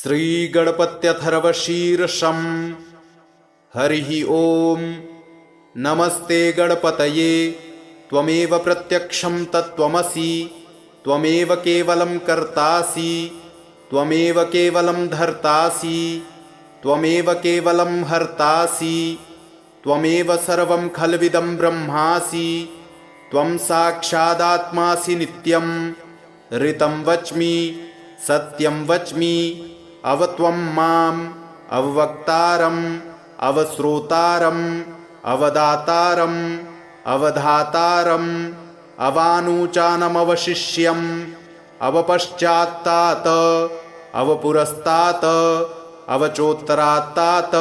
श्रीगणपत्यथर्वशीर्षम् हरिः ओम्। नमस्ते गणपतये त्वमेव प्रत्यक्षं तत्त्वमसि, त्वमेव केवलं कर्तासि, त्वमेव केवलं धर्तासि, त्वमेव केवलं हर्तासि, त्वमेव सर्वं खल्विदं ब्रह्मासि, त्वं साक्षादात्मासि नित्यं। ऋतं वच्मि सत्यं वच्मि, अवत्वं माम् अववक्तारम् अवश्रोतारम् अवदातारम् अवधातारम् अवानुचानमवशिष्यम् अवपश्चात्तात् अवपुरस्तात् अवचोत्तरात्तात्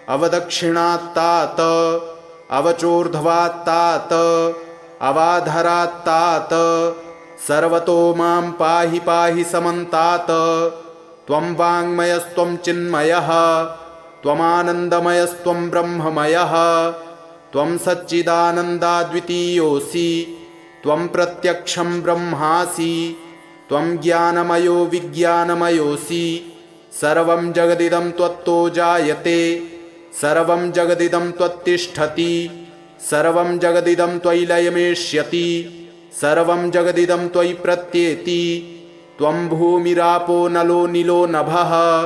अवदक्षिणात्तात् अवचोर्ध्वात्तात् अवाधरात्तात् सर्वतो मां पाहि पाहि समन्तात्। त्वं वाङ्मयस्त्वं चिन्मयः, त्वमानन्दमयस्त्वं ब्रह्ममयः, त्वं सच्चिदानन्दाद्वितीयोऽसि, त्वं प्रत्यक्षं ब्रह्मासि, त्वं ज्ञानमयो विज्ञानमयोऽसि। सर्वं जगदिदं त्वत्तो जायते, सर्वं जगदिदं त्वत्तिष्ठति, सर्वं जगदिदं त्वयि लयमेष्यति, सर्वं जगदिदं त्वयि प्रत्येति। त्वं भूमिरापो नलो नीलो नभः,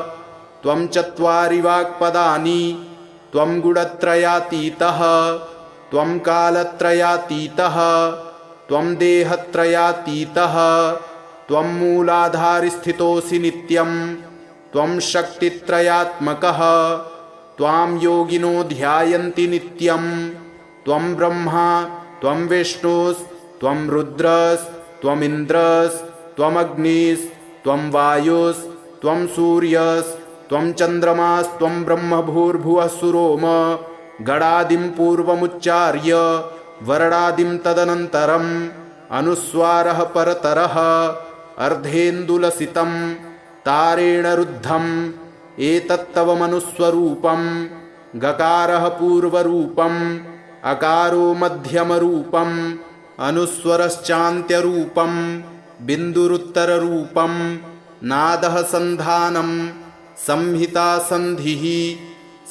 त्वं चत्वारि वाक्पदानि, त्वं गुणत्रयातीतः, त्वं कालत्रयातीतः, त्वं देहत्रयातीतः, त्वं मूलाधारस्थितोऽसि नित्यं, त्वं शक्तित्रयात्मकः, त्वां योगिनो ध्यायन्ति नित्यं। त्वं ब्रह्मा त्वं विष्णुस्त्वं रुद्रस्त्वम् इन्द्रस्त्वमग्निस्त्वं वायुस्त्वं सूर्यस्त्वं चन्द्रमास्त्वं ब्रह्मभूर्भुवः सुरोम। गणादिं पूर्वमुच्चार्य वर्णादिं तदनन्तरम् अनुस्वारः परतरः अर्धेन्दुलसितं तारेण रुद्धम्। एतत्तव मनुस्वरूपं गकारः पूर्वरूपम्, अकारो मध्यमरूपम्, अनुस्वरश्चान्त्यरूपम्, बिन्दुरुत्तररूपम्, नादः सन्धानं, संहिता सन्धिः।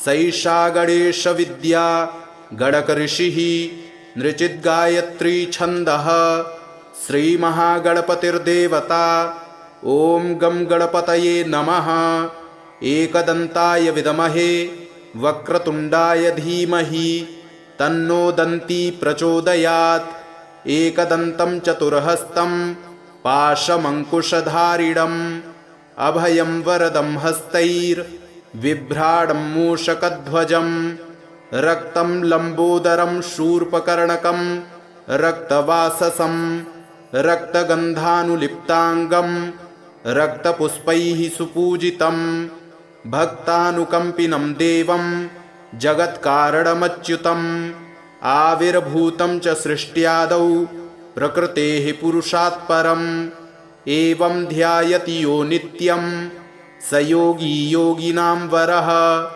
सैषा गणेशविद्या गणकऋषिः नृचिद्गायत्री छन्दः। श्रीमहागणपतिर्देवता। ॐ गं गणपतये नमः। एकदन्ताय विद्महे वक्रतुण्डाय धीमहि तन्नो दन्ती प्रचोदयात्। एकदन्तं चतुर्हस्तं पाशमङ्कुशधारिणम् अभयं वरदं हस्तैर्बिभ्राणं मूषकध्वजम्। रक्तं लम्बोदरं शूर्पकर्णकं रक्तवाससं रक्तगन्धानुलिप्ताङ्गं रक्तपुष्पैः सुपूजितं। भक्तानुकम्पिनं देवं जगत्कारणमच्युतम्। आविर्भूतं च सृष्ट्यादौ प्रकृतेः पुरुषात् परम्। एवं ध्यायति यो नित्यं स योगी योगिनां वरः।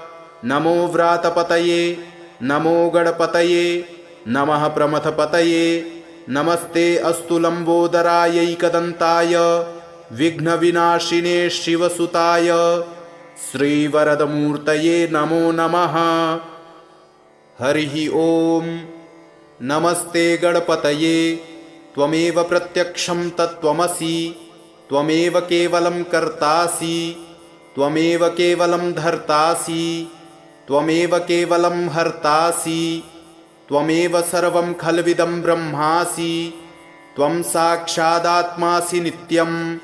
नमो व्रातपतये नमो गणपतये नमः प्रमथपतये। नमस्ते अस्तु लम्बोदरायैकदन्ताय विघ्नविनाशिने शिवसुताय श्रीवरदमूर्तये नमो नमः। हरिः ओम्। नमस्ते गणपतये त्वमेव प्रत्यक्षं तत्त्वमसि, त्वमेव केवलं कर्तासि, त्वमेव केवलं धर्तासि, त्वमेव केवलं हर्तासि, त्वमेव सर्वं खल्विदं ब्रह्मासि, त्वं साक्षादात्मासि नित्यं।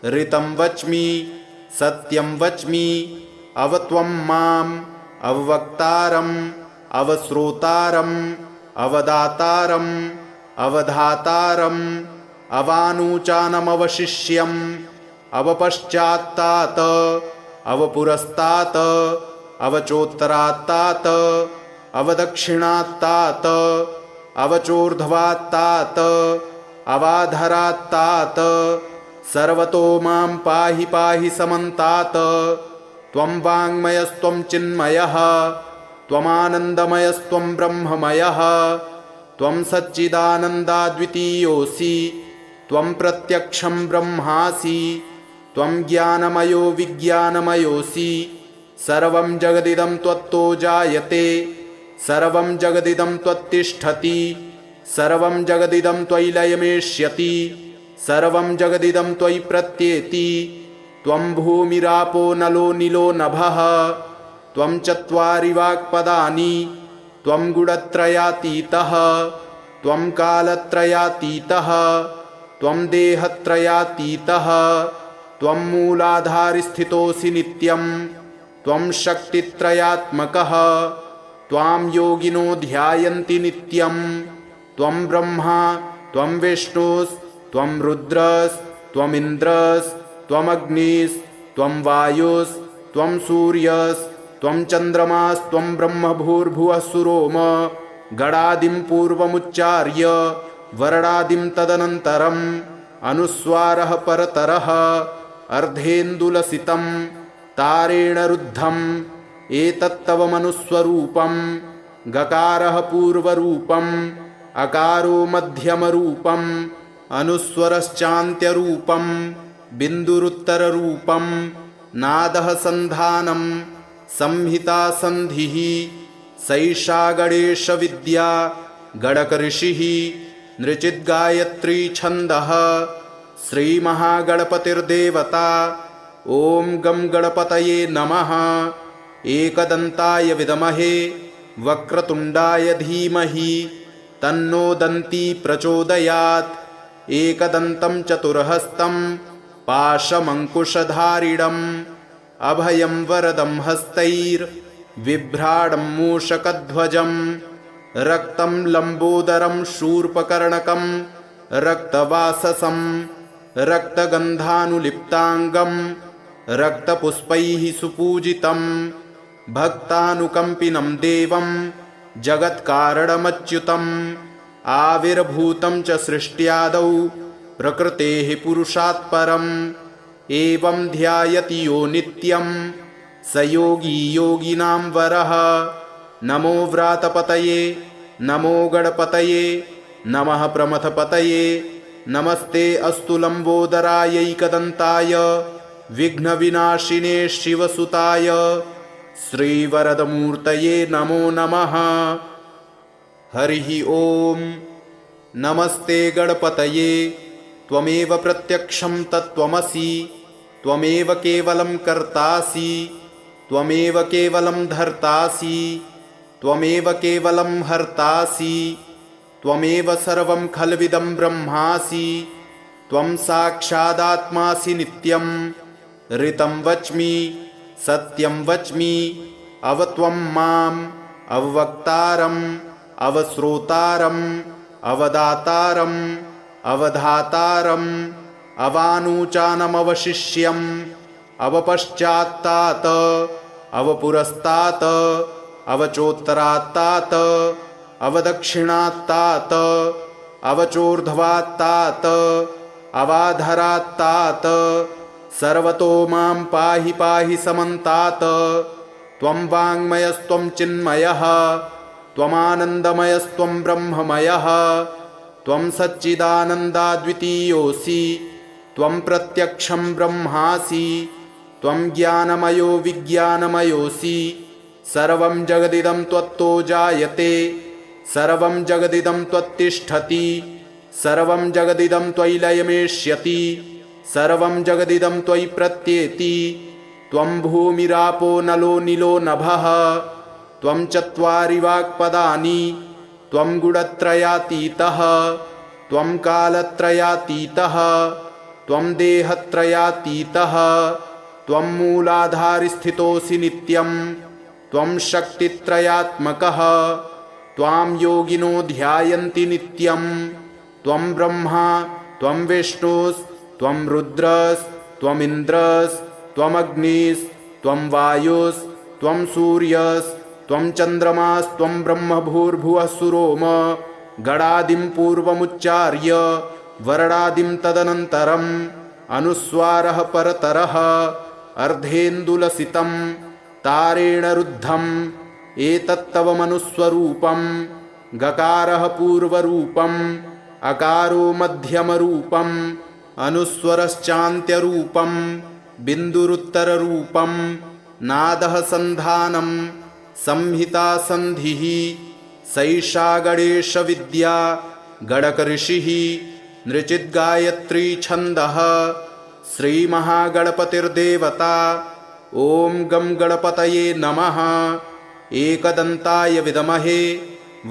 ऋतं वच्मि सत्यं वच्मि, अवत्वं माम् अववक्तारम् अवश्रोतारम् अवदातारम् अवधातारम् अवानुचानमवशिष्यम् अवपश्चात्तात् अवपुरस्तात् अवचोत्तरात्तात् अवदक्षिणात्तात् अवचोर्ध्वात्तात् अवाधरात्तात् सर्वतो मां पाहि पाहि समन्तात्। त्वं वाङ्मयस्त्वं चिन्मयः, त्वमानन्दमयस्त्वं ब्रह्ममयः, त्वं सच्चिदानन्दाद्वितीयोऽसि, त्वं प्रत्यक्षं ब्रह्मासि, त्वं ज्ञानमयो विज्ञानमयोऽसि सर्वं जगदिदं त्वत्तो जायते सर्वं जगदिदं त्वत्तिष्ठति सर्वं जगदिदं त्वयि लयमेष्यति सर्वं जगदिदं त्वयि प्रत्येति त्वं भूमिरापो नलो नीलो नभः त्वं चत्वारि वाक्पदानि त्वं गुणत्रयातीतः त्वं कालत्रयातीतः त्वं देहत्रयातीतः त्वं मूलाधारस्थितोऽसि नित्यं त्वं शक्तित्रयात्मकः त्वां योगिनो ध्यायन्ति नित्यं त्वं ब्रह्मा त्वं विष्णुस्त्वं रुद्रस्त्वमिन्द्रस्त्वमग्निस्त्वं वायुस्त्वं सूर्यस्त्वं चन्द्रमास्त्वं ब्रह्म भूर्भुवः सुरोम गणादिं पूर्वमुच्चार्य वर्णादिं तदनन्तरम् अनुस्वारः परतरः अर्धेन्दुलसितं तारेण रुद्धम् एतत्तव मनुस्वरूपं गकारः पूर्वरूपम् अकारो मध्यमरूपम् अनुस्वरश्चान्त्यरूपं बिन्दुरुत्तररूपं नादः सन्धानं संहिता सन्धिः सैषा गणेशविद्या गणकऋषिः नृचिद्गायत्री छन्दः श्रीमहागणपतिर्देवता ॐ गं गणपतये नमः। एकदन्ताय विद्महे वक्रतुण्डाय धीमहि तन्नो दन्ती प्रचोदयात्। एकदन्तं चतुर्हस्तं पाशमङ्कुशधारिणम् अभयं वरदं हस्तैर्बिभ्राणं मूषकध्वजं रक्तं लम्बोदरं शूर्पकर्णकं रक्तवाससं रक्तगन्धानुलिप्ताङ्गं रक्तपुष्पैः सुपूजितं भक्तानुकम्पिनं देवं जगत्कारणमच्युतम् आविर्भूतं च सृष्ट्यादौ प्रकृतेः पुरुषात् परम् एवं ध्यायति यो नित्यं स योगी योगिनां वरः। नमो व्रातपतये नमो गणपतये नमः प्रमथपतये नमस्ते अस्तु लम्बोदरायैकदन्ताय विघ्नविनाशिने शिवसुताय श्रीवरदमूर्तये नमो नमः। हरिः ॐ। नमस्ते गणपतये त्वमेव प्रत्यक्षं तत्त्वमसि त्वमेव केवलं कर्तासि त्वमेव केवलं धर्तासि त्वमेव केवलं हर्तासि त्वमेव सर्वं खल्विदं ब्रह्मासि त्वं साक्षादात्मासि नित्यं ऋतं वच्मि सत्यं वच्मि अवत्वं माम् अववक्तारम् अवश्रोतारम् अवदातारम् अवधातारम् अवानुचानमवशिष्यम् अवपश्चात्तात् अवपुरस्तात् अवचोत्तरात्तात् अवदक्षिणात्तात् अवचोर्ध्वात्तात् अवाधरात्तात् सर्वतो मां पाहि पाहि समन्तात्। त्वं वाङ्मयस्त्वं चिन्मयः त्वमानन्दमयस्त्वं ब्रह्ममयः त्वं सच्चिदानन्दाद्वितीयोऽसि त्वं प्रत्यक्षं ब्रह्मासि त्वं ज्ञानमयो विज्ञानमयोऽसि सर्वं जगदिदं त्वत्तो जायते सर्वं जगदिदं त्वत्तिष्ठति सर्वं जगदिदं त्वयि लयमेष्यति सर्वं जगदिदं त्वयि प्रत्येति त्वं भूमिरापो नलो नीलो नभः त्वं चत्वारि वाक्पदानि त्वं गुणत्रयातीतः त्वं कालत्रयातीतः त्वं देहत्रयातीतः त्वं मूलाधारस्थितोऽसि नित्यं त्वं शक्तित्रयात्मकः त्वां योगिनो ध्यायन्ति नित्यं त्वं ब्रह्मा त्वं विष्णुस्त्वं रुद्रस्त्वमिन्द्रस्त्वमग्निस्त्वं वायुस्त्वं सूर्यस्त्वं चन्द्रमास्त्वं ब्रह्म भूर्भुवः सुरोम गणादिं पूर्वमुच्चार्य वर्णादिं तदनन्तरम् अनुस्वारः परतरः अर्धेन्दुलसितं तारेण रुद्धम् एतत्तव मनुस्वरूपं गकारः पूर्वरूपम् अकारो मध्यमरूपम् अनुस्वरश्चान्त्यरूपं बिन्दुरुत्तररूपं नादः सन्धानं संहिता सन्धिः सैषा गणेशविद्या गणकऋषिः नृचिद्गायत्री छन्दः श्रीमहागणपतिर्देवता। ॐ गं गणपतये नमः। एकदन्ताय विद्महे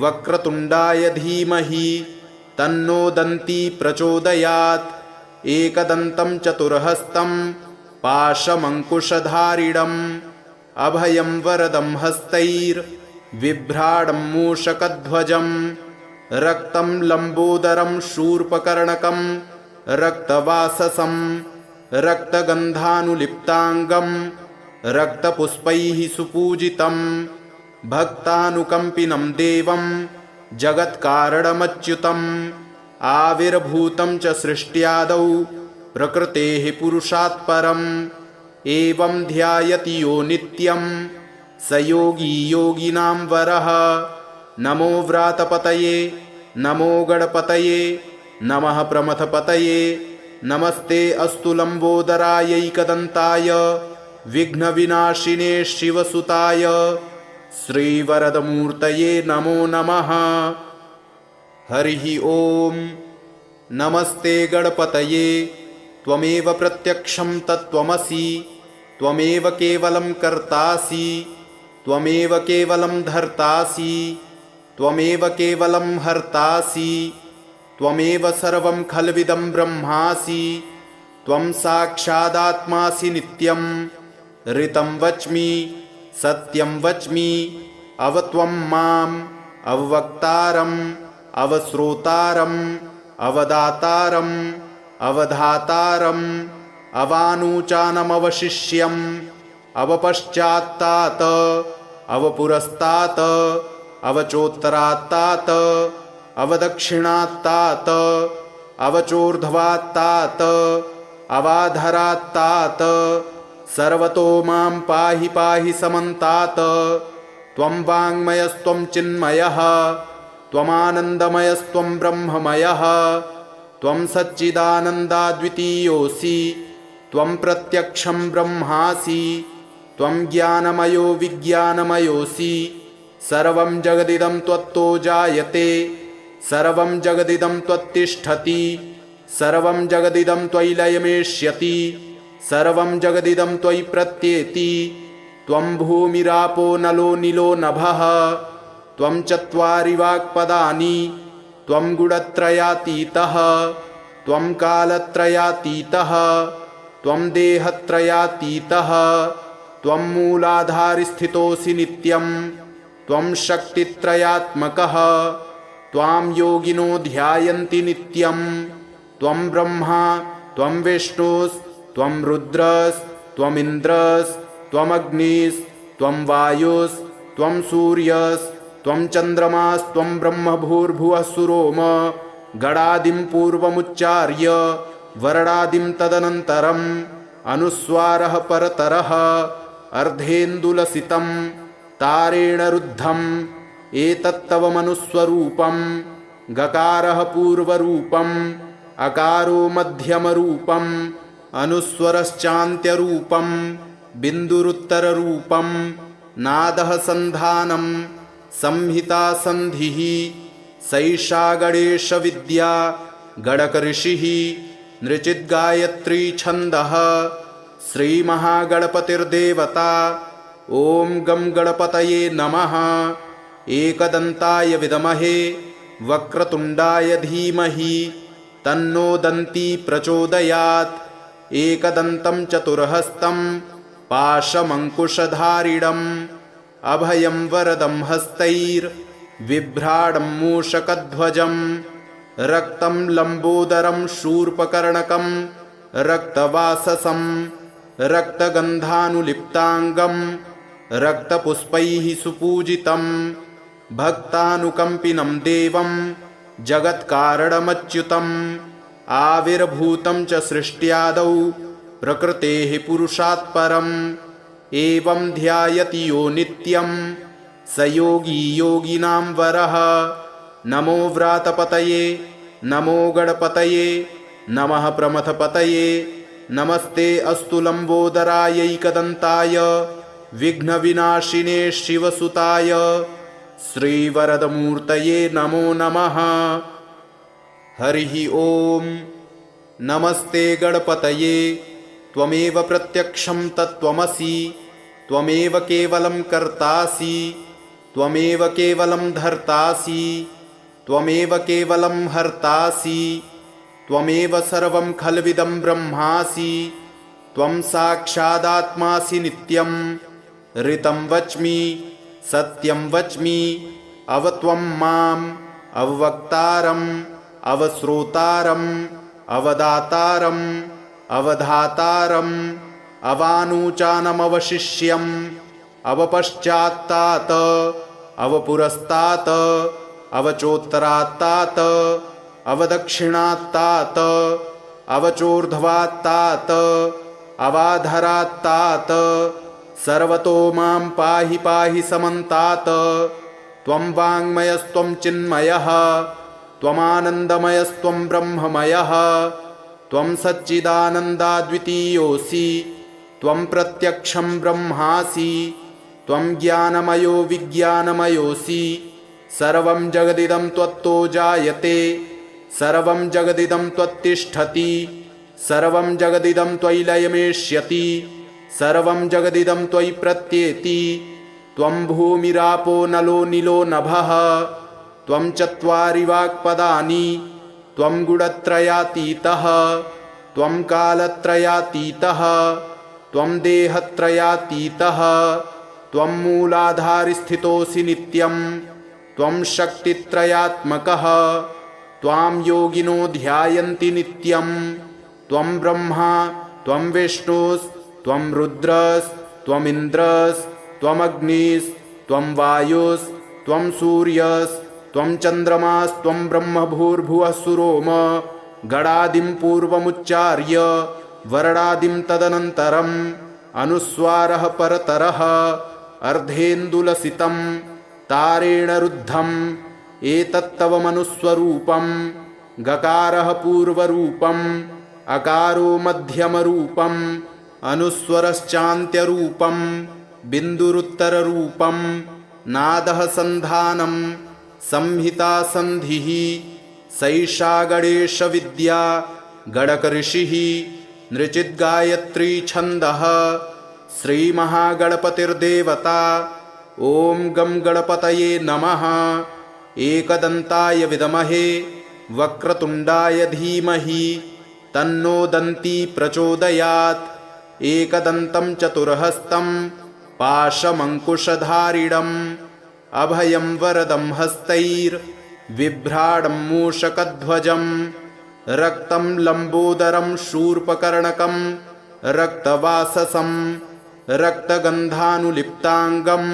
वक्रतुण्डाय धीमहि तन्नो दन्ती प्रचोदयात्। एकदन्तं चतुर्हस्तं पाशमङ्कुशधारिणम् अभयं वरदं हस्तैर्बिभ्राणं मूषकध्वजम् रक्तं लम्बोदरं शूर्पकर्णकं रक्तवाससं रक्तगन्धानुलिप्ताङ्गं रक्तपुष्पैः सुपूजितं भक्तानुकम्पिनं देवं जगत्कारणमच्युतम् आविर्भूतं च सृष्ट्यादौ प्रकृतेः पुरुषात् परम् एवं ध्यायति यो नित्यं स योगी योगिनां वरः। नमो व्रातपतये नमो गणपतये नमः प्रमथपतये नमस्ते अस्तु लम्बोदरायैकदन्ताय विघ्नविनाशिने शिवसुताय श्रीवरदमूर्तये नमो नमः। हरिः ॐ। नमस्ते गणपतये त्वमेव प्रत्यक्षं तत्त्वमसि त्वमेव केवलं कर्तासि त्वमेव केवलं धर्तासि त्वमेव केवलं हर्तासि त्वमेव सर्वं खल्विदं ब्रह्मासि त्वं साक्षादात्मासि नित्यं ऋतं वच्मि सत्यं वच्मि अवत्वं माम् अववक्तारम् अवश्रोतारम् अवदातारम् अवधातारम् अवानुचानमवशिष्यम् अवपश्चात्तात् अवपुरस्तात् अवचोत्तरात्तात् अवदक्षिणात्तात् अवचोर्ध्वात्तात् अवाधरात्तात् सर्वतो मां पाहि पाहि समन्तात्। त्वं वाङ्मयस्त्वं चिन्मयः त्वमानन्दमयस्त्वं ब्रह्ममयः त्वं सच्चिदानन्दाद्वितीयोऽसि त्वं प्रत्यक्षं ब्रह्मासि त्वं ज्ञानमयो विज्ञानमयोऽसि सर्वं जगदिदं त्वत्तो जायते सर्वं जगदिदं त्वत्तिष्ठति सर्वं जगदिदं त्वयि लयमेष्यति सर्वं जगदिदं त्वयि प्रत्येति। त्वं भूमिरापो नलो नीलो नभः त्वं चत्वारि वाक्पदानि त्वं गुणत्रयातीतः त्वं कालत्रयातीतः त्वं देहत्रयातीतः त्वं मूलाधारस्थितोऽसि नित्यं त्वं शक्तित्रयात्मकः त्वां योगिनो ध्यायन्ति नित्यं त्वं ब्रह्मा त्वं विष्णुस्त्वं रुद्रस्त्वमिन्द्रस्त्वमग्निस्त्वं वायुस्त्वं सूर्यस्त्वं चन्द्रमास्त्वं ब्रह्मभूर्भुवः सुरोम गणादिं पूर्वमुच्चार्य वर्णादिं तदनन्तरम् अनुस्वारः परतरः अर्धेन्दुलसितं तारेण रुद्धम् एतत्तव मनुस्वरूपं गकारः पूर्वरूपम् अकारो मध्यमरूपम् अनुस्वरश्चान्त्यरूपं बिन्दुरुत्तररूपं नादः सन्धानं संहिता सन्धिः सैषा गणेशविद्या गणकऋषिः नृचिद्गायत्री छन्दः श्रीमहागणपतिर्देवता। ॐ गं गणपतये नमः। एकदन्ताय विद्महे वक्रतुण्डाय धीमहि तन्नो दन्ती प्रचोदयात्। एकदन्तं चतुर्हस्तं पाशमङ्कुशधारिणम् अभयं वरदं हस्तैर्बिभ्राणं मूषकध्वजम् रक्तं लम्बोदरं शूर्पकर्णकं रक्तवाससं रक्तगन्धानुलिप्ताङ्गं रक्तपुष्पैः सुपूजितं भक्तानुकम्पिनं देवं जगत्कारणमच्युतम् आविर्भूतं च सृष्ट्यादौ प्रकृतेः पुरुषात् परम् एवं ध्यायति यो नित्यं स योगी योगिनां वरः। नमो व्रातपतये नमो गणपतये नमः प्रमथपतये नमस्ते अस्तु लंबोदरायैकदन्ताय विघ्नविनाशिने शिवसुताय श्रीवरदमूर्तये नमो नमः। हरिः ओम। नमस्ते गणपतये त्वमेव प्रत्यक्षं तत्त्वमसि त्वमेव केवलं कर्तासि त्वमेव केवलं धर्तासि त्वमेव केवलं हर्तासि त्वमेव सर्वं खल्विदं ब्रह्मासि त्वं साक्षादात्मासि नित्यं ऋतं वच्मि सत्यं वच्मि अवत्वं माम् अववक्तारम् अवश्रोतारम् अवदातारम् अवधातारम् अवानुचानमवशिष्यम् अवपश्चात्तात अवपुरस्तात अवचोत्तरात्तात अवदक्षिणात्तात अवचोर्ध्वात्तात अवाधरात्तात सर्वतो मां पाहि पाहि समन्तात। त्वं वाङ्मयस्त्वं चिन्मयः त्वमानन्दमयस्त्वं ब्रह्ममयः त्वं सच्चिदानन्दाद्वितीयोऽसि त्वं प्रत्यक्षं ब्रह्मासि त्वं ज्ञानमयो विज्ञानमयोऽसि सर्वं जगदिदं त्वत्तो जायते सर्वं जगदिदं त्वत्तिष्ठति सर्वं जगदिदं त्वयि लयमेष्यति सर्वं जगदिदं त्वयि प्रत्येति त्वं भूमिरापो नलो नीलो नभः त्वं चत्वारि वाक्पदानि त्वं गुणत्रयातीतः त्वं कालत्रयातीतः त्वं देहत्रयातीतः त्वं मूलाधारस्थितोऽसि नित्यं त्वं शक्तित्रयात्मकः त्वां योगिनो ध्यायन्ति नित्यं त्वं ब्रह्मा त्वं विष्णुस्त्वं रुद्रस्त्वमिन्द्रस्त्वमग्निस्त्वं वायुस्त्वं सूर्यस्त्वं चन्द्रमास्त्वं ब्रह्मभूर्भुवः सुरोम गणादिं पूर्वमुच्चार्य वर्णादिं तदनन्तरम् अनुस्वारः परतरः अर्धेन्दुलसितं तारेण रुद्धम् एतत्तव मनुस्वरूपं गकारः पूर्वरूपम् अकारो मध्यमरूपम् अनुस्वरश्चान्त्यरूपं बिन्दुरुत्तररूपं नादः सन्धानं संहिता सन्धिः सैषा गणेशविद्या गणकऋषिः नृचिद्गायत्री छन्दः श्रीमहागणपतिर्देवता। ॐ गं गणपतये नमः। एकदन्ताय विद्महे वक्रतुण्डाय धीमहि तन्नो दन्ती प्रचोदयात्। एकदन्तं चतुर्हस्तं पाशमङ्कुशधारिणम् अभयं वरदं हस्तैर्बिभ्राणं मूषकध्वजं रक्तं लम्बोदरं शूर्पकर्णकं रक्तवाससं रक्तगन्धानुलिप्ताङ्गं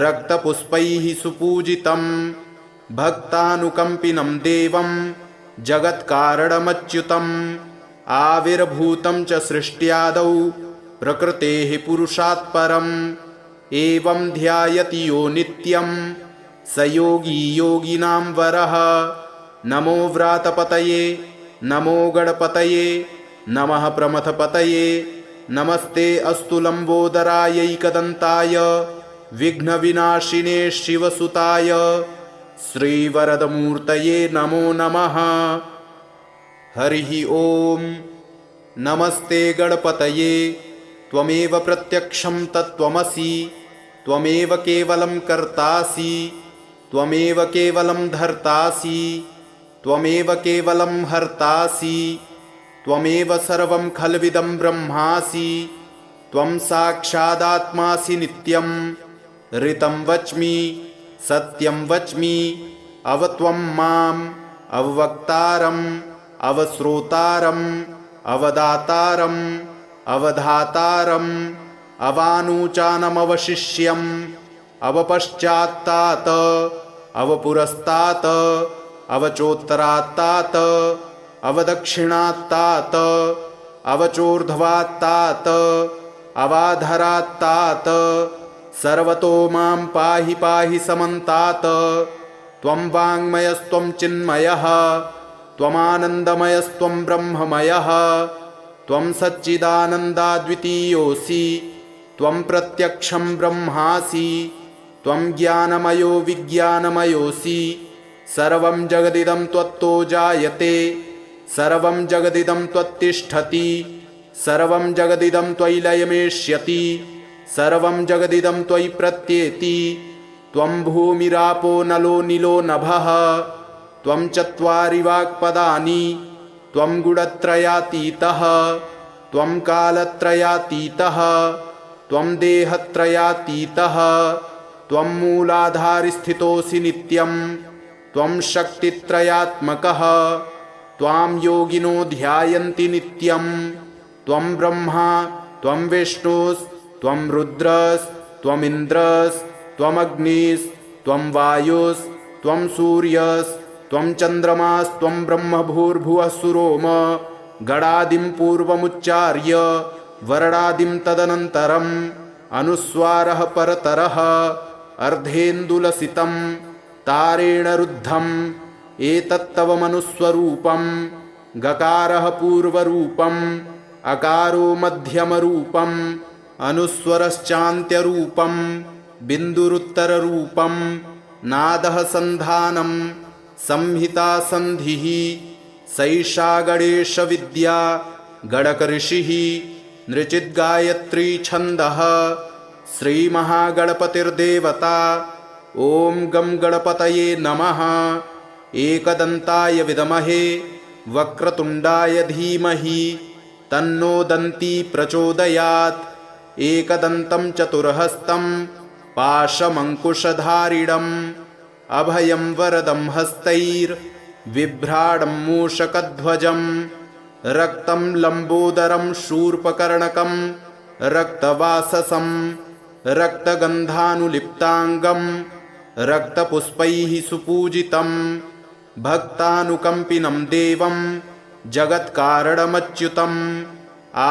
रक्तपुष्पैः सुपूजितं भक्तानुकम्पिनं देवं जगत्कारणमच्युतम् आविर्भूतं च सृष्ट्यादौ प्रकृतेः पुरुषात् परम् एवं ध्यायति यो नित्यं स योगी योगिनां वरः। नमो व्रातपतये नमो गणपतये नमः प्रमथपतये नमस्ते अस्तु लंबोदरायैकदन्ताय विघ्नविनाशिने शिवसुताय श्रीवरदमूर्तये नमो नमः। हरिः ओम। नमस्ते गणपतये त्वमेव प्रत्यक्षं तत्त्वमसि त्वमेव केवलं कर्तासि त्वमेव केवलं धर्तासि त्वमेव केवलं हर्तासि त्वमेव सर्वं खल्विदं ब्रह्मासि त्वं साक्षादात्मासि नित्यं ऋतं वच्मि सत्यं वच्मि अवत्वं माम् अववक्तारम् अवश्रोतारम् अवदातारम् अवधातारम् अवानुचानमवशिष्यम् अवपश्चात्तात अवपुरस्तात अवचोत्तरात्तात अवदक्षिणात्तात अवचोर्ध्वात्तात अवाधरात्तात सर्वतो मां पाहि पाहि समन्तात। त्वं वाङ्मयस्त्वं चिन्मयः त्वमानन्दमयस्त्वं ब्रह्ममयः त्वं सच्चिदानन्दाद्वितीयोऽसि त्वं प्रत्यक्षं ब्रह्मासि त्वं ज्ञानमयो विज्ञानमयोऽसि सर्वं जगदिदं त्वत्तो जायते सर्वं जगदिदं त्वत्तिष्ठति सर्वं जगदिदं त्वयि लयमेष्यति सर्वं जगदिदं त्वयि प्रत्येति त्वं भूमिरापो नलो नीलो नभः त्वं चत्वारि वाक्पदानि त्वं गुणत्रयातीतः त्वं कालत्रयातीतः त्वं देहत्रयातीतः त्वं मूलाधारस्थितोऽसि नित्यं त्वं शक्तित्रयात्मकः त्वां योगिनो ध्यायन्ति नित्यं त्वं ब्रह्मा त्वं विष्णुस्त्वं रुद्रस्त्वमिन्द्रस्त्वमग्निस्त्वं वायुस्त्वं सूर्यस्त्वं चन्द्रमास्त्वं ब्रह्मभूर्भुवः सुरोम गणादिं पूर्वमुच्चार्य वर्णादिं तदनन्तरम् अनुस्वारः परतरः अर्धेन्दुलसितं तारेण रुद्धम् एतत्तव मनुस्वरूपं गकारः पूर्वरूपम् अकारो मध्यमरूपम् अनुस्वरश्चान्त्यरूपं बिन्दुरुत्तररूपं नादः सन्धानं संहिता सन्धिः सैषा गणेशविद्या गणकऋषिः नृचिद्गायत्री छन्दः श्रीमहागणपतिर्देवता ॐ गं गणपतये नमः। एकदन्ताय विद्महे वक्रतुण्डाय धीमहि तन्नो दन्ती प्रचोदयात्। एकदन्तं चतुर्हस्तं पाशमङ्कुशधारिणम् अभयं वरदं हस्तैर्बिभ्राणं मूषकध्वजं रक्तं लम्बोदरं शूर्पकर्णकं रक्तवाससं रक्तगन्धानुलिप्ताङ्गं रक्तपुष्पैः सुपूजितं भक्तानुकम्पिनं देवं जगत्कारणमच्युतम्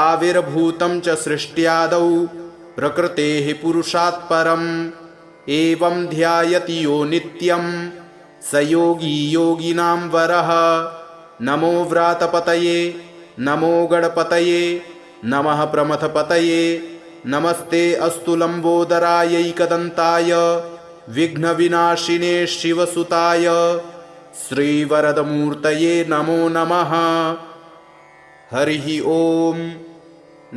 आविर्भूतं च सृष्ट्यादौ प्रकृतेः पुरुषात् परम् एवं ध्यायति यो नित्यं स योगी योगिनां वरः। नमो व्रातपतये नमो गणपतये नमः प्रमथपतये नमस्ते अस्तु लम्बोदरायैकदन्ताय विघ्नविनाशिने शिवसुताय श्रीवरदमूर्तये नमो नमः। हरिः ॐ।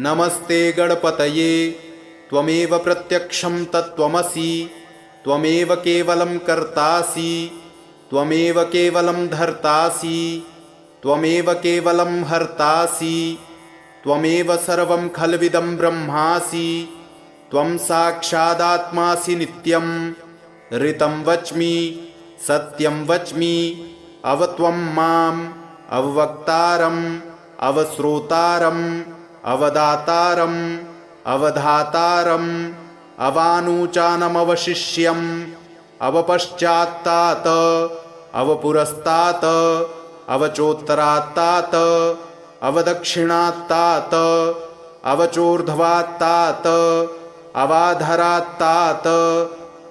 नमस्ते गणपतये त्वमेव प्रत्यक्षं तत्त्वमसि त्वमेव केवलं कर्तासि त्वमेव केवलं धर्तासि त्वमेव केवलं हर्तासि त्वमेव सर्वं खल्विदं ब्रह्मासि त्वं साक्षादात्मासि नित्यं ऋतं वच्मि सत्यं वच्मि अवत्वं माम् अववक्तारम् अवश्रोतारम् अवदातारम् अवधातारम् अवानुचानमवशिष्यम् अवपश्चात्तात् अवपुरस्तात् अवचोत्तरात्तात् अवदक्षिणात्तात् अवचोर्ध्वात्तात् अवाधरात्तात्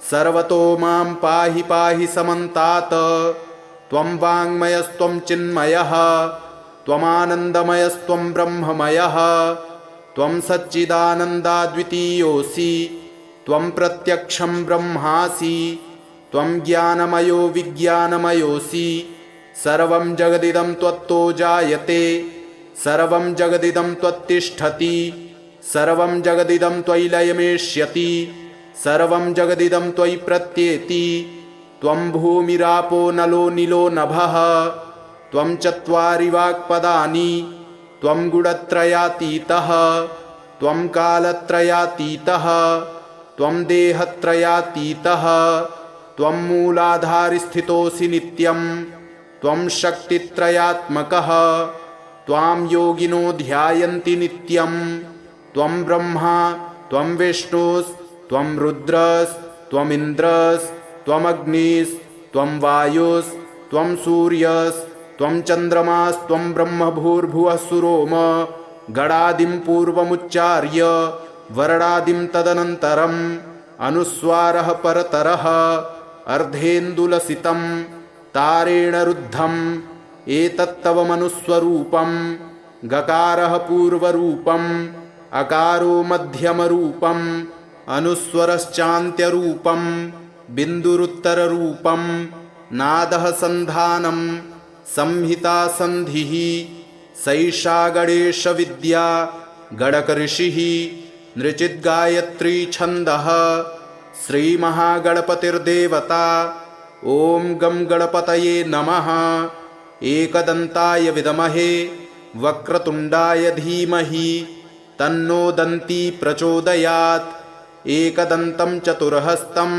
सर्वतो मां पाहि पाहि समन्तात्। त्वं वाङ्मयस्त्वं चिन्मयः त्वमानन्दमयस्त्वं ब्रह्ममयः त्वं सच्चिदानन्दाद्वितीयोऽसि त्वं प्रत्यक्षं ब्रह्मासि त्वं ज्ञानमयो विज्ञानमयोऽसि सर्वं जगदिदं त्वत्तो जायते सर्वं जगदिदं त्वत्तिष्ठति सर्वं जगदिदं त्वयि लयमेष्यति सर्वं जगदिदं त्वयि प्रत्येति त्वं भूमिरापो नलो नीलो नभः त्वं चत्वारि वाक्पदानि त्वं गुणत्रयातीतः त्वं कालत्रयातीतः त्वं देहत्रयातीतः त्वं मूलाधारस्थितोऽसि नित्यं त्वं शक्तित्रयात्मकः त्वां योगिनो ध्यायन्ति नित्यं त्वं ब्रह्मा त्वं विष्णुस्त्वं रुद्रस्त्वमिन्द्रस्त्वमग्निस्त्वं वायुस्त्वं सूर्यस्त्वं चन्द्रमास्त्वं ब्रह्मभूर्भुवः सुरोम गणादिं पूर्वमुच्चार्य वर्णादिं तदनन्तरम् अनुस्वारः परतरः अर्धेन्दुलसितं तारेण रुद्धम् एतत्तव मनुस्वरूपं गकारः पूर्वरूपम् अकारो मध्यमरूपम् अनुस्वरश्चान्त्यरूपं बिन्दुरुत्तररूपं नादः सन्धानं संहिता सन्धिः सैषा गणेशविद्या गणकऋषिः नृचिद्गायत्री छन्दः श्रीमहागणपतिर्देवता। ॐ गं गणपतये नमः। एकदन्ताय विद्महे वक्रतुण्डाय धीमहि तन्नो दन्ती प्रचोदयात्। एकदन्तं चतुर्हस्तं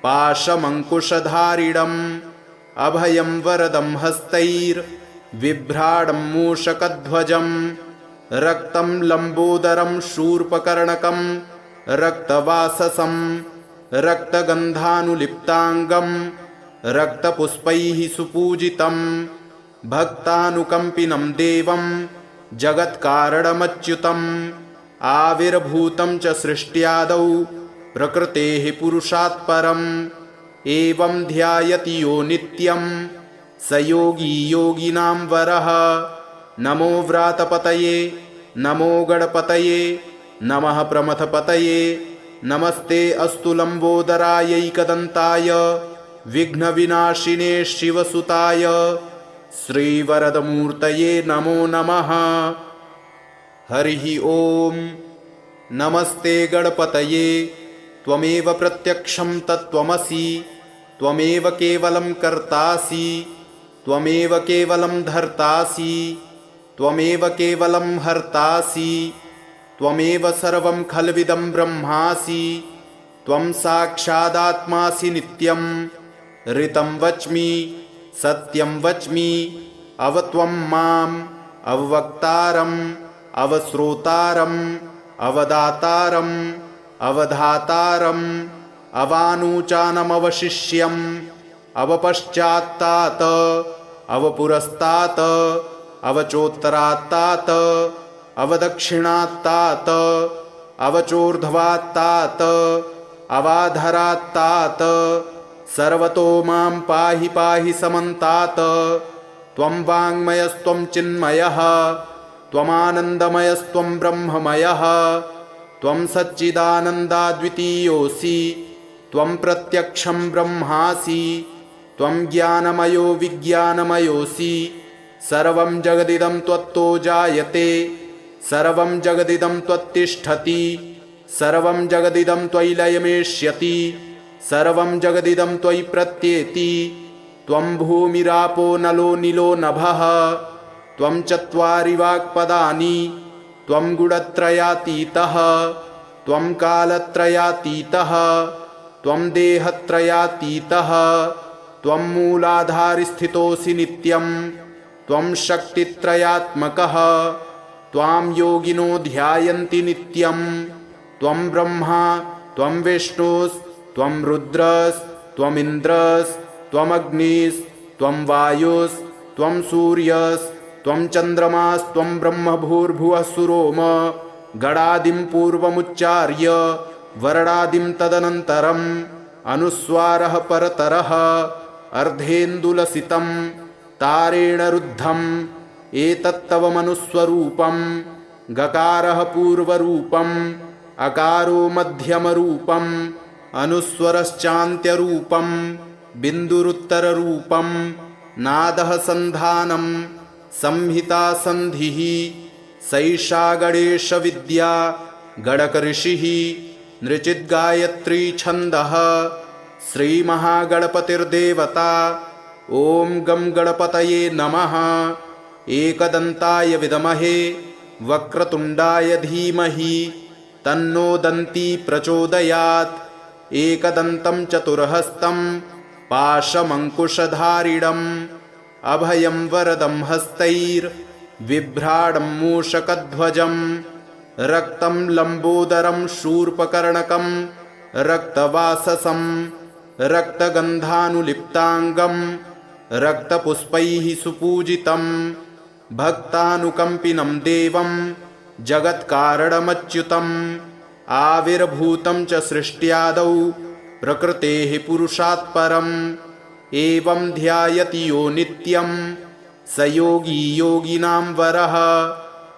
पाशमङ्कुशधारिणम् अभयं वरदं हस्तैर्बिभ्राणं मूषकध्वजम् रक्तं लम्बोदरं शूर्पकर्णकं रक्तवाससं रक्तगन्धानुलिप्ताङ्गं रक्तपुष्पैः सुपूजितं भक्तानुकम्पिनं देवं जगत्कारणमच्युतम् आविर्भूतं च सृष्ट्यादौ प्रकृतेः पुरुषात् परम् एवं ध्यायति यो नित्यं स योगी योगिनां वरः। नमो व्रातपतये नमो गणपतये नमः प्रमथपतये नमस्ते अस्तु लम्बोदरायैकदन्ताय विघ्नविनाशिने शिवसुताय श्रीवरदमूर्तये नमो नमः। हरिः ॐ। नमस्ते गणपतये त्वमेव प्रत्यक्षं तत्त्वमसि त्वमेव केवलं कर्तासि त्वमेव केवलं धर्तासि त्वमेव केवलं हर्तासि त्वमेव सर्वं खल्विदं ब्रह्मासि त्वं साक्षादात्मासि नित्यं ऋतं वच्मि सत्यं वच्मि अवत्वं माम् अववक्तारम् अवश्रोतारम् अवदातारम् अवधातारम् अवानुचानमवशिष्यम् अवपश्चात्तात् अवपुरस्तात् अवचोत्तरात्तात् अवदक्षिणात्तात् अवचोर्ध्वात्तात् अवाधरात्तात् सर्वतो मां पाहि पाहि समन्तात्। त्वं वाङ्मयस्त्वं चिन्मयः त्वमानन्दमयस्त्वं ब्रह्ममयः त्वं सच्चिदानन्दाद्वितीयोऽसि त्वं प्रत्यक्षं ब्रह्मासि त्वं ज्ञानमयो विज्ञानमयोऽसि सर्वं जगदिदं त्वत्तो जायते सर्वं जगदिदं त्वत्तिष्ठति सर्वं जगदिदं त्वयि लयमेष्यति सर्वं जगदिदं त्वयि प्रत्येति। त्वं भूमिरापो नलो नीलो नभः त्वं चत्वारि वाक्पदानि त्वं गुणत्रयातीतः त्वं कालत्रयातीतः त्वं देहत्रयातीतः त्वं मूलाधारस्थितोऽसि नित्यं त्वं शक्तित्रयात्मकः त्वां योगिनो ध्यायन्ति नित्यं त्वं ब्रह्मा त्वं विष्णुस्त्वं रुद्रस्त्वमिन्द्रस्त्वमग्निस्त्वं वायुस्त्वं सूर्यस्त्वं चन्द्रमास्त्वं ब्रह्मभूर्भुवः सुरोम गणादिं पूर्वमुच्चार्य वर्णादिं तदनन्तरम् अनुस्वारः परतरः अर्धेन्दुलसितं तारेण रुद्धम् एतत्तव मनुस्वरूपं गकारः पूर्वरूपम् अकारो मध्यमरूपम् अनुस्वरश्चान्त्यरूपं बिन्दुरुत्तररूपं नादः सन्धानं संहिता सन्धिः सैषा गणेशविद्या गणकऋषिः नृचिद्गायत्री छन्दः श्रीमहागणपतिर्देवता। ॐ गं गणपतये नमः। एकदन्ताय विद्महे वक्रतुण्डाय धीमहि तन्नो दन्ती प्रचोदयात्। एकदन्तं चतुर्हस्तं पाशमङ्कुशधारिणम् अभयं वरदं हस्तैर्बिभ्राणं मूषकध्वजम् रक्तं लम्बोदरं शूर्पकर्णकं रक्तवाससं रक्तगन्धानुलिप्ताङ्गं रक्तपुष्पैः सुपूजितं भक्तानुकम्पिनं देवं जगत्कारणमच्युतम् आविर्भूतं च सृष्ट्यादौ प्रकृतेः पुरुषात् परम् एवं ध्यायति यो नित्यं स योगी योगिनां वरः।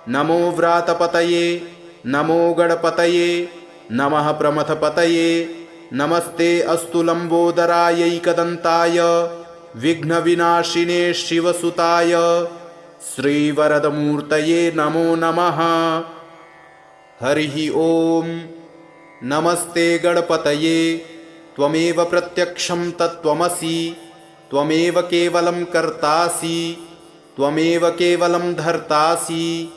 नमो व्रातपतये नमो गणपतये नमः प्रमथपतये। नमस्ते अस्तु लंबोदरायैकदन्ताय विघ्नविनाशिने शिवसुताय श्रीवरदमूर्तये नमो नमः। हरिः ओम। नमस्ते गणपतये त्वमेव प्रत्यक्षं तत्त्वमसि। त्वमेव केवलं कर्तासि। त्वमेव केवलं धर्तासि।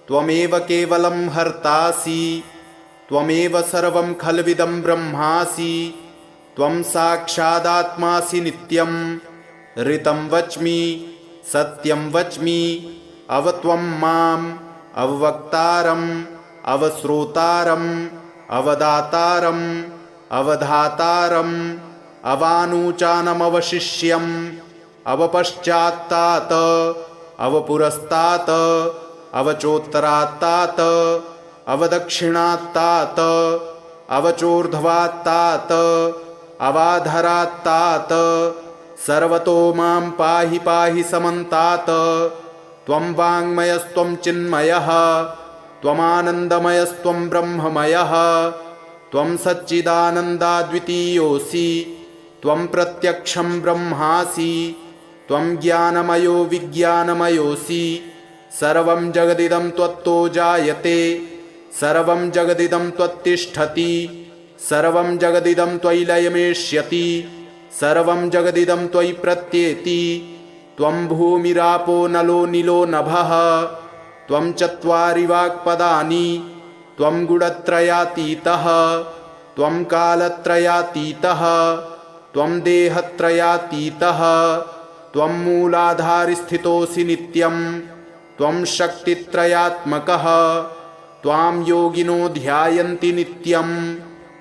त्वमेव केवलं हर्तासि। त्वमेव सर्वं खल्विदं ब्रह्मासि। त्वं साक्षादात्मासि नित्यं। ऋतं वच्मि सत्यं वच्मि। अवत्वं माम् अववक्तारम् अवश्रोतारम् अवदातारम् अवधातारम् अवानुचानमवशिष्यम् अवपश्चात्तात् अवपुरस्तात् अवचोत्तरात्तात् अवदक्षिणात्तात् अवचोर्ध्वात्तात् अवाधरात्तात् सर्वतो मां पाहि पाहि समन्तात्। त्वं वाङ्मयस्त्वं चिन्मयः त्वमानन्दमयस्त्वं ब्रह्ममयः। त्वं सच्चिदानन्दाद्वितीयोऽसि। त्वं प्रत्यक्षं ब्रह्मासि। त्वं ज्ञानमयो विज्ञानमयोऽसि। सर्वं जगदिदं त्वत्तो जायते। सर्वं जगदिदं त्वत्तिष्ठति। सर्वं जगदिदं त्वयि लयमेष्यति। सर्वं जगदिदं त्वयि प्रत्येति। त्वं भूमिरापो नलो नीलो नभः। त्वं चत्वारि वाक्पदानि। त्वं गुणत्रयातीतः। त्वं कालत्रयातीतः। त्वं देहत्रयातीतः। त्वं मूलाधारस्थितोऽसि नित्यं। त्वं शक्तित्रयात्मकः। त्वां योगिनो ध्यायन्ति नित्यं।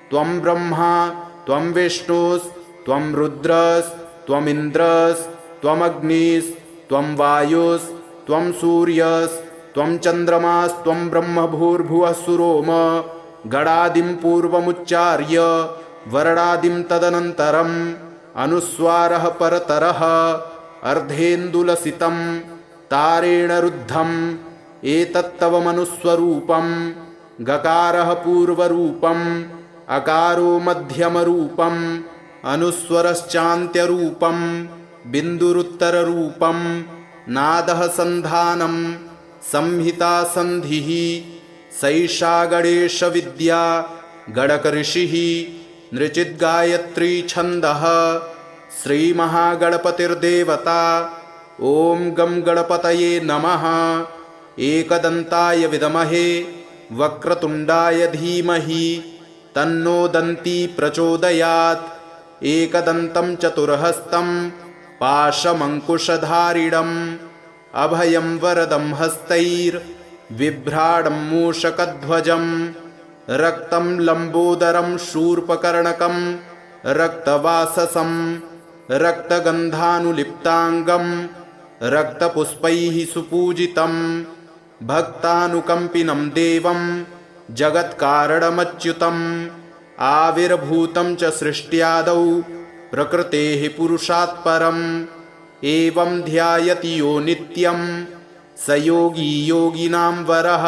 त्वं ब्रह्मा त्वं विष्णुस्त्वं रुद्रस्त्वमिन्द्रस्त्वम् अग्निस्त्वं वायुस्त्वं सूर्यस्त्वं चन्द्रमास्त्वं ब्रह्मभूर्भुवः सुरोम गणादिं पूर्वमुच्चार्य वर्णादिं तदनन्तरम् अनुस्वारः परतरः अर्धेन्दुलसितं तारेण रुद्धम् एतत्तव मनुस्वरूपं। गकारः पूर्वरूपम् अकारो मध्यमरूपम् अनुस्वरश्चान्त्यरूपम् बिन्दुरुत्तररूपम् नादः सन्धानं संहिता सन्धिः। सैषा गणेशविद्या गणकऋषिः नृचिद्गायत्री छन्दः। श्रीमहागणपतिर्देवता। ॐ गं गणपतये नमः। एकदन्ताय विद्महे वक्रतुण्डाय धीमहि तन्नो दन्ती प्रचोदयात्। एकदन्तं चतुर्हस्तं पाशमङ्कुशधारिणम् अभयं वरदं हस्तैर्बिभ्राणं मूषकध्वजं। रक्तं लम्बोदरं शूर्पकर्णकं रक्तवाससं रक्तगन्धानुलिप्ताङ्गं रक्तपुष्पैः सुपूजितं। भक्तानुकम्पिनं देवं जगत्कारणमच्युतम्। आविर्भूतं च सृष्ट्यादौ प्रकृतेः पुरुषात् परम्। एवं ध्यायति यो नित्यं स योगी योगिनां वरः।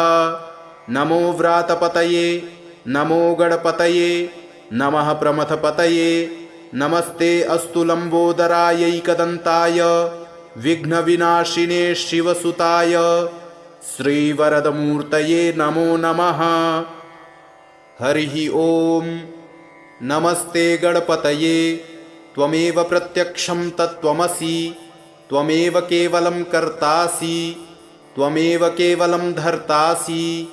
नमो व्रातपतये नमो गणपतये नमः प्रमथपतये। नमस्ते अस्तु लंबोदरायैकदन्ताय विघ्नविनाशिने शिवसुताय श्रीवरदमूर्तये नमो नमः। हरिः ओम। नमस्ते गणपतये त्वमेव प्रत्यक्षं तत्त्वमसि। त्वमेव केवलं कर्तासि। त्वमेव केवलं धर्तासि।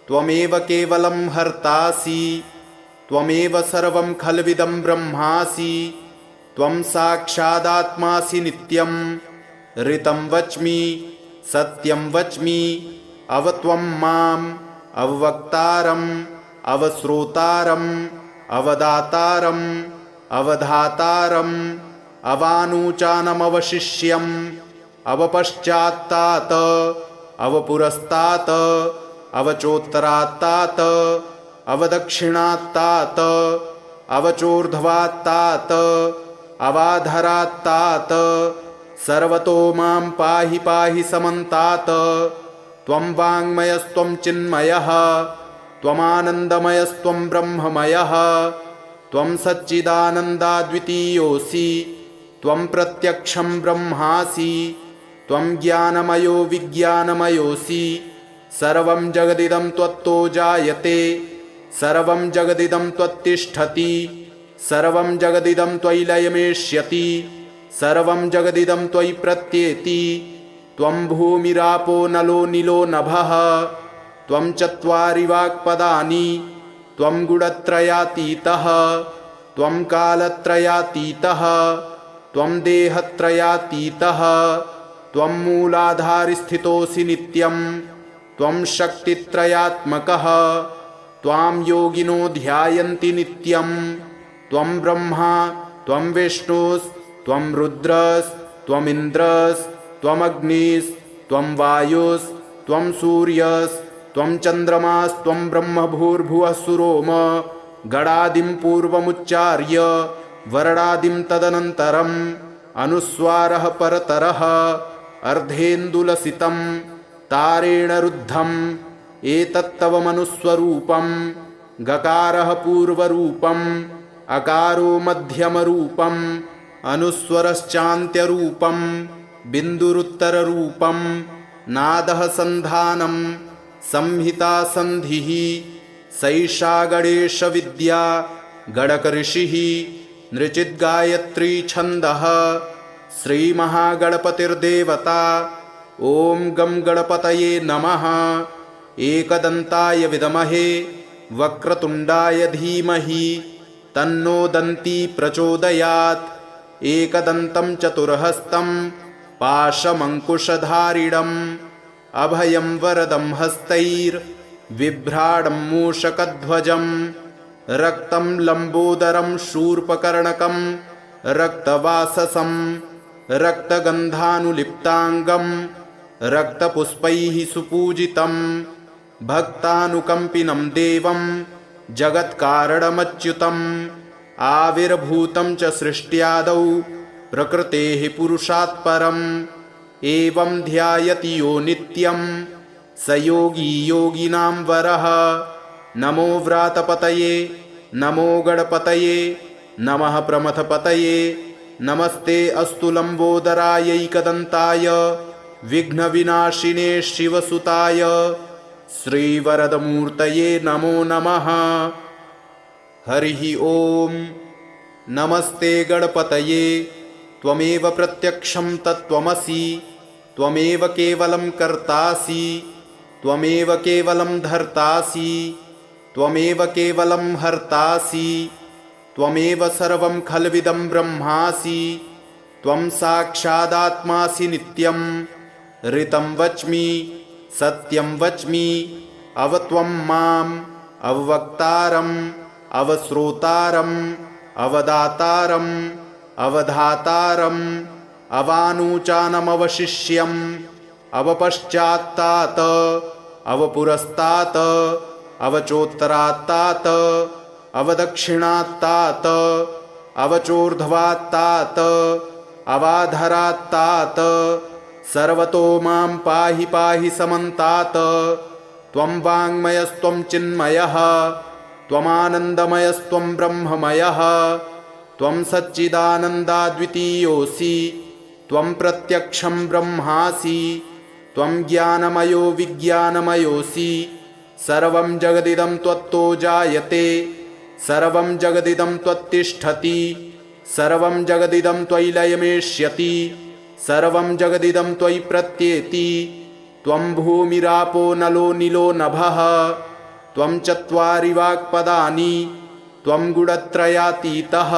त्वमेव केवलं हर्तासि। त्वमेव सर्वं खल्विदं ब्रह्मासि। त्वं साक्षादात्मासि नित्यं। ऋतं वच्मि सत्यं वच्मि। अवत्वं माम् अववक्तारम् अवश्रोतारम् अवदातारम् अवधातारम् अवानुचानमवशिष्यम् अवपश्चात्तात् अवपुरस्तात् अवचोत्तरात्तात् अवदक्षिणात्तात् अवचोर्ध्वात्तात् अवाधरात्तात् सर्वतो मां पाहि पाहि समन्तात्। त्वं वाङ्मयस्त्वं चिन्मयः त्वमानन्दमयस्त्वं ब्रह्ममयः त्वं सच्चिदानन्दाद्वितीयोऽसि त्वं प्रत्यक्षं ब्रह्मासि त्वं ज्ञानमयो विज्ञानमयोऽसि सर्वं जगदिदं त्वत्तो जायते सर्वं जगदिदं त्वत्तिष्ठति सर्वं जगदिदं त्वयि लयमेष्यति सर्वं जगदिदं त्वयि प्रत्येति त्वं भूमिरापो नलो नीलो नभः त्वं चत्वारि वाक्पदानि त्वं गुणत्रयातीतः त्वं कालत्रयातीतः त्वं देहत्रयातीतः त्वं मूलाधारस्थितोऽसि नित्यं त्वं शक्तित्रयात्मकः त्वां योगिनो ध्यायन्ति नित्यं त्वं ब्रह्मा त्वं विष्णुस्त्वं रुद्रस्त्वमिन्द्रस्त्वमग्निस्त्वं वायुस्त्वं सूर्यस्त्वं चन्द्रमास्त्वं ब्रह्मभूर्भुवः सुरोम गणादिं पूर्वमुच्चार्य वर्णादिं तदनन्तरम् अनुस्वारः परतरः अर्धेन्दुलसितं तारेण रुद्धम् एतत्तव मनुस्वरूपं गकारः पूर्वरूपम् अकारो मध्यमरूपम् अनुस्वरश्चान्त्यरूपं बिन्दुरुत्तररूपं नादः सन्धानं संहिता सन्धिः सैषा गणेशविद्या गणकऋषिः नृचिद्गायत्री छन्दः श्रीमहागणपतिर्देवता ॐ गं गणपतये नमः। एकदन्ताय विद्महे वक्रतुण्डाय धीमहि तन्नो दन्ती प्रचोदयात्। एकदन्तं चतुर्हस्तं पाशमङ्कुशधारिणम् अभयं वरदं हस्तैर्बिभ्राणं मूषकध्वजं रक्तं लम्बोदरं शूर्पकर्णकं रक्तवाससं रक्तगन्धानुलिप्ताङ्गं रक्तपुष्पैः सुपूजितं भक्तानुकम्पिनं देवं जगत्कारणमच्युतम् आविर्भूतं च सृष्ट्यादौ प्रकृतेः पुरुषात् परम् एवं ध्यायति यो नित्यं स योगी योगिनां वरः। नमो व्रातपतये नमो गणपतये नमः प्रमथपतये नमस्ते अस्तु लम्बोदरायैकदन्ताय विघ्नविनाशिने शिवसुताय श्रीवरदमूर्तये नमो नमः। हरिः ॐ नमस्ते गणपतये त्वमेव प्रत्यक्षं तत्त्वमसि त्वमेव केवलं कर्तासि त्वमेव केवलं धर्तासि त्वमेव केवलं हर्तासि त्वमेव सर्वं खल्विदं ब्रह्मासि त्वं साक्षादात्मासि नित्यं ऋतं वच्मि सत्यं वच्मि अव त्वं माम् अववक्तारम् अवश्रोतारम् अवदातारम् अवधातारम् अवानुचानमवशिष्यम् अवपश्चात्तात् अवपुरस्तात् अवचोत्तरात्तात् अवदक्षिणात्तात् अवचोर्ध्वात्तात् अवाधरात्तात् सर्वतो मां पाहि पाहि समन्तात्। त्वं वाङ्मयस्त्वं चिन्मयः त्वमानन्दमयस्त्वं ब्रह्ममयः त्वं सच्चिदानन्दाद्वितीयोऽसि त्वं प्रत्यक्षं ब्रह्मासि त्वं ज्ञानमयो विज्ञानमयोऽसि सर्वं जगदिदं त्वत्तो जायते सर्वं जगदिदं त्वत्तिष्ठति सर्वं जगदिदं त्वयि लयमेष्यति सर्वं जगदिदं त्वयि प्रत्येति त्वं भूमिरापो नलो नीलो नभः त्वं चत्वारि वाक्पदानि त्वं गुणत्रयातीतः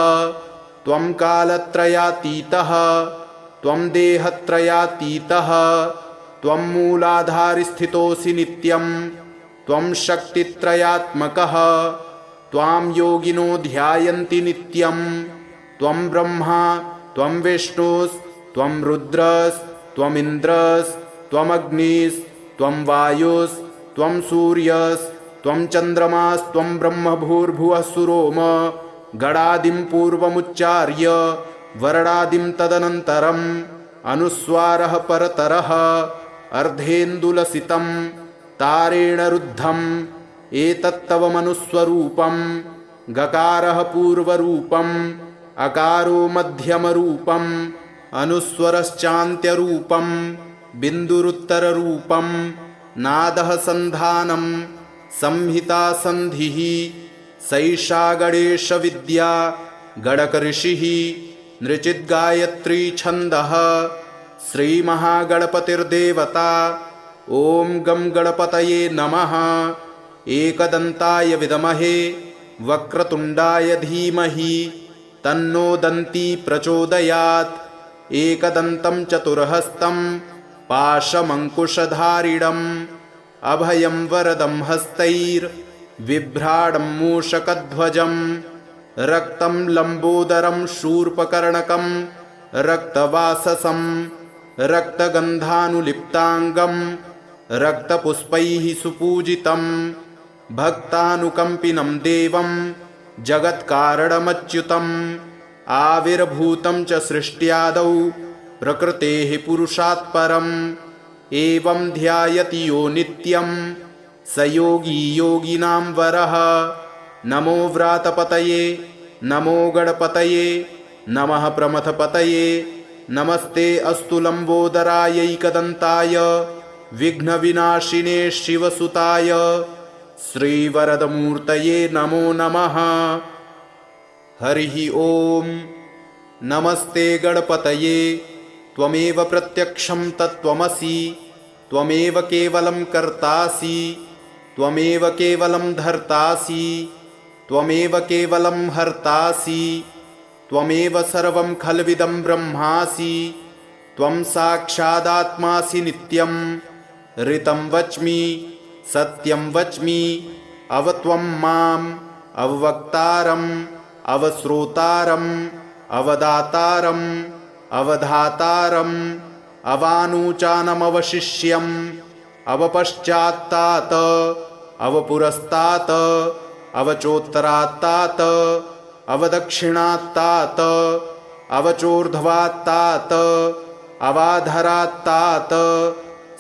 त्वं कालत्रयातीतः त्वं देहत्रयातीतः त्वं मूलाधारस्थितोऽसि नित्यं त्वं शक्तित्रयात्मकः त्वां योगिनो ध्यायन्ति नित्यं त्वं ब्रह्मा त्वं विष्णुस्त्वं रुद्रस्त्वमिन्द्रस्त्वमग्निस्त्वं वायुस्त्वं सूर्यस्त्वं चन्द्रमास्त्वं ब्रह्मभूर्भुवः सुरोम गणादिं पूर्वमुच्चार्य वर्णादिं तदनन्तरम् अनुस्वारः परतरः अर्धेन्दुलसितं तारेण रुद्धम् एतत्तव मनुस्वरूपं गकारः पूर्वरूपम् अकारो मध्यमरूपम् अनुस्वरश्चान्त्यरूपम् बिन्दुरुत्तररूपम् नादः सन्धानं संहिता सन्धिः सैषा गणेशविद्या गणकऋषिः नृचिद्गायत्री छन्दः श्रीमहागणपतिर्देवता। ॐ गं गणपतये नमः। एकदन्ताय विद्महे वक्रतुण्डाय धीमहि तन्नो दन्ती प्रचोदयात्। एकदन्तं चतुर्हस्तं पाशमङ्कुशधारिणम् अभयं वरदं हस्तैर्बिभ्राणं मूषकध्वजम् रक्तं लम्बोदरं शूर्पकर्णकं रक्तवाससं रक्तगन्धानुलिप्ताङ्गं रक्तपुष्पैः सुपूजितं भक्तानुकम्पिनं देवं जगत्कारणमच्युतम् आविर्भूतं च सृष्ट्यादौ प्रकृतेः पुरुषात् परम् एवं ध्यायति यो नित्यं स योगी योगिनां वरः। नमो व्रातपतये नमो गणपतये नमः प्रमथपतये नमस्ते अस्तु लम्बोदरायैकदन्ताय विघ्नविनाशिने शिवसुताय श्रीवरदमूर्तये नमो नमः। हरिः ॐ। नमस्ते गणपतये त्वमेव प्रत्यक्षं तत्त्वमसि त्वमेव केवलं कर्तासि त्वमेव केवलं धर्तासि त्वमेव केवलं हर्तासि त्वमेव सर्वं खल्विदं ब्रह्मासि त्वं साक्षादात्मासि नित्यं ऋतं वच्मि सत्यं वच्मि अवत्वं माम् अववक्तारम् अवश्रोतारम् अवदातारम् अवधातारम् अवानुचानमवशिष्यम् अवपश्चात्तात् अवपुरस्तात् अवचोत्तरात्तात् अवदक्षिणात्तात् अवचोर्ध्वात्तात् अवाधरात्तात्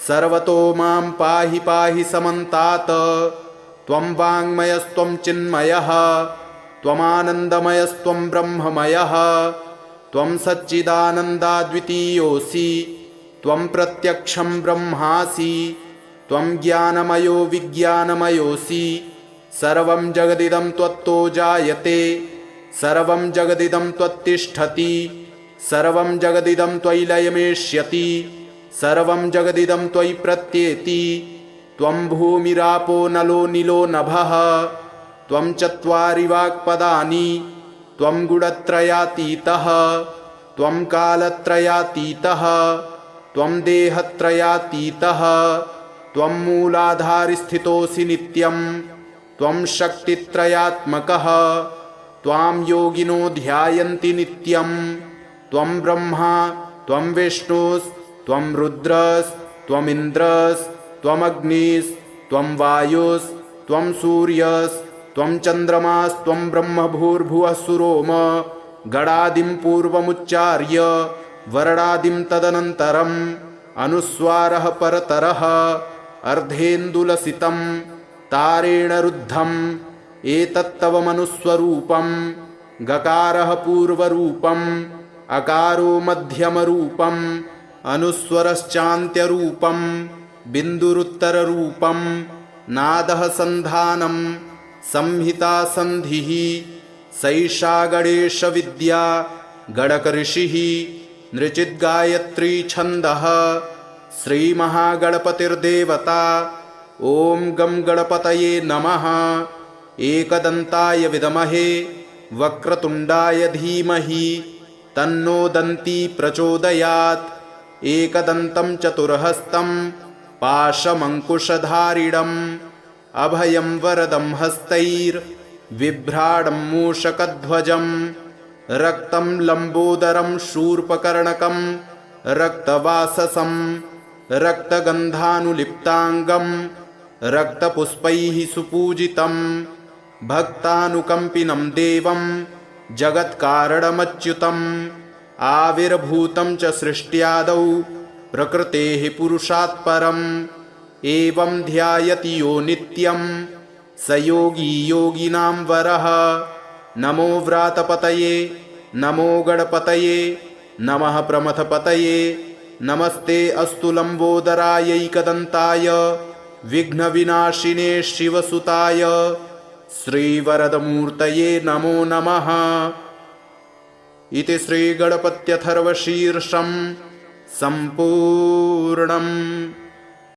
सर्वतो मां पाहि पाहि समन्तात्। त्वं वाङ्मयस्त्वं चिन्मयः त्वमानन्दमयस्त्वं ब्रह्ममयः त्वं सच्चिदानन्दाद्वितीयोऽसि त्वं प्रत्यक्षं ब्रह्मासि त्वं ज्ञानमयो विज्ञानमयोऽसि सर्वं जगदिदं त्वत्तो जायते सर्वं जगदिदं त्वत्तिष्ठति सर्वं जगदिदं त्वयि लयमेष्यति सर्वं जगदिदं त्वयि प्रत्येति। त्वं भूमिरापो नलो नीलो नभः त्वं चत्वारि वाक्पदानि त्वं गुणत्रयातीतः त्वं कालत्रयातीतः त्वं देहत्रयातीतः त्वं मूलाधारस्थितोऽसि नित्यं त्वं शक्तित्रयात्मकः त्वां योगिनो ध्यायन्ति नित्यं त्वं ब्रह्मा त्वं विष्णुस्त्वं रुद्रस्त्वमिन्द्रस्त्वमग्निस्त्वं वायुस्त्वं सूर्यस्त्वं चन्द्रमास्त्वं ब्रह्मभूर्भुवः सुरोम गणादिं पूर्वमुच्चार्य वर्णादिं तदनन्तरम् अनुस्वारः परतरः अर्धेन्दुलसितं तारेण रुद्धम् एतत्तव मनुस्वरूपं गकारः पूर्वरूपम् अकारो मध्यमरूपम् अनुस्वरश्चान्त्यरूपम् बिन्दुरुत्तररूपम् नादः सन्धानं संहिता सन्धिः सैषा गणेशविद्या गणकऋषिः नृचिद्गायत्री छन्दः श्रीमहागणपतिर्देवता। ॐ गं गणपतये नमः। एकदन्ताय विद्महे वक्रतुण्डाय धीमहि तन्नो दन्ती प्रचोदयात्। एकदन्तं चतुर्हस्तं पाशमङ्कुशधारिणम् अभयं वरदं हस्तैर्बिभ्राणं मूषकध्वजम् रक्तं लम्बोदरं शूर्पकर्णकं रक्तवाससं रक्तगन्धानुलिप्ताङ्गं रक्तपुष्पैः सुपूजितं भक्तानुकम्पिनं देवं जगत्कारणमच्युतम् आविर्भूतं च सृष्ट्यादौ प्रकृतेः पुरुषात् परम् एवं ध्यायति यो नित्यं स योगी योगिनां वरः। नमो व्रातपतये नमो गणपतये नमः प्रमथपतये नमस्ते अस्तु लम्बोदरायैकदन्ताय विघ्नविनाशिने शिवसुताय श्रीवरदमूर्तये नमो नमः। इति श्रीगणपत्यथर्वशीर्षं सम्पूर्णम्।